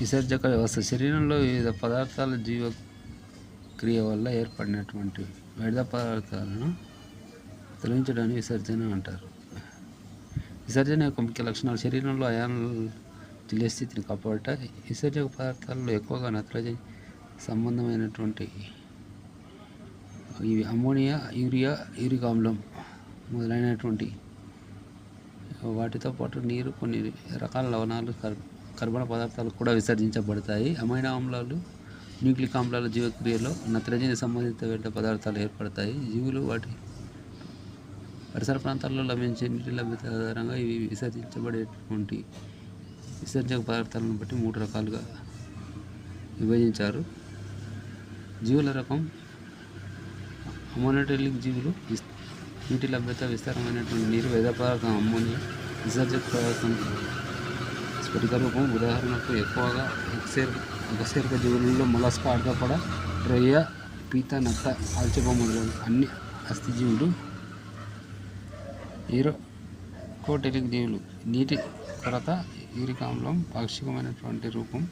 విసర్జక వ్యవస్థ శరీరంలో వివిధ పదార్థాల జీవక్రియ వల్ల ఏర్పడినటువంటి వ్యర్థ పదార్థాలను తొలగించడాన్ని విసర్జన అంటారు. విసర్జన యొక్క ముఖ్య లక్షణాలు శరీరంలో అయాన్ల జలీయ స్థితిని కాపాడుట. విసర్జక పదార్థాలలో ఎక్కువగా నత్రజని సంబంధమైనటువంటి ఇవి అమ్మోనియా, యూరియా, యూరిక్ ఆమ్లం మొదలైనటువంటి వాటితో పాటు నీరు, కొన్ని రకాల లవణాలు, కర్బన పదార్థాలు కూడా విసర్జించబడతాయి. అమైనో ఆమ్లాలు, న్యూక్లిక్ ఆమ్లాల జీవక్రియలో నత్రజని సంబంధిత వ్యర్థ పదార్థాలు ఏర్పడతాయి. జీవులు వాటి పరిసర ప్రాంతాల్లో లభించే నీటి లభ్యత ఆధారంగా ఇవి విసర్జించబడేటువంటి విసర్జక పదార్థాలను బట్టి 3 రకాలుగా విభజించారు. జీవుల రకం అమోనోటెలిక్ జీవులు నీటి లభ్యత, విస్తారమైనటువంటి నీరు, వ్యర్థ పదార్థం అమ్మోనియా, విసర్జక పదార్థం స్ఫటిక రూపం. ఉదాహరణకు ఎక్కువగా అకశేరుక జీవులలో మొలస్కా, ఆర్తోపోడా, రొయ్య, పీత, నత్త, ఆల్చిప్ప మొదలైన అన్ని అస్థిజీవులు. ఏరోకోటెలిక్ జీవులు నీటి కొరత, యూరిక్ ఆమ్లం, పాక్షికమైనటువంటి రూపం,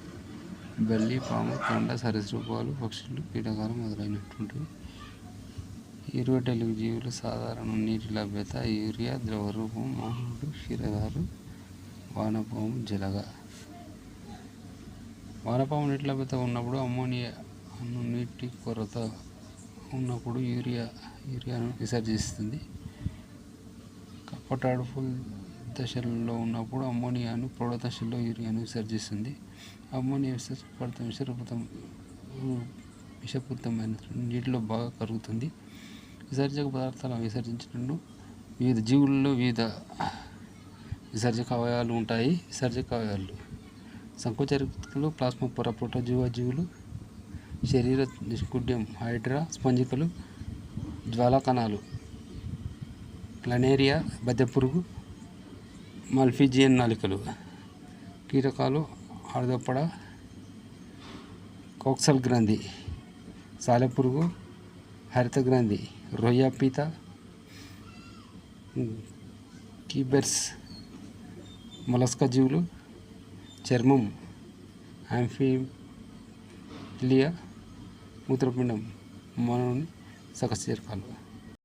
బల్లి, పాము, తొండ, సరీసృపాలు, పక్షులు, కీటకాలు మొదలైనటువంటివి. యూరోటెలిక్ జీవులు సాధారణ నీటి లభ్యత, యూరియా, ద్రవ రూపం, మానవుడు, క్షీరదాలు, వానపాము, జలగ. వానపాము నీటి లభ్యత ఉన్నప్పుడు అమ్మోనియా అను, నీటి కొరత ఉన్నప్పుడు యూరియాను విసర్జిస్తుంది. కప్పటాడు ఫుల్ దశలో ఉన్నప్పుడు అమ్మోనియాను, ప్రౌఢ దశలో యూరియాను విసర్జిస్తుంది. అమ్మోనియా విషపూరితమైన నీటిలో బాగా కరుగుతుంది. విసర్జక పదార్థాలను విసర్జించినప్పుడు వివిధ జీవులలో వివిధ విసర్జక అవయవాలు ఉంటాయి. విసర్జక అవయవాలు సంకోచరికలు, ప్లాస్మా పొర, ప్రోటోజోవా జీవులు, శరీర నిష్కుడ్యం, హైడ్రా, స్పంజికలు, జ్వాలాకణాలు, ప్లానేరియా, బద్దెపురుగు, మల్పిజియన్ నాళికలు, కీటకాలు, ఆర్తోపోడా, కోక్సల్ గ్రంథి, సాలెపురుగు, హరిత గ్రంథి, రొయ్య, పీత, కీబెర్స్, మొలస్కా జీవులు, చర్మం, యాంఫిలియా, మూత్రపిండం, మానవుని సకశేరుకాలు.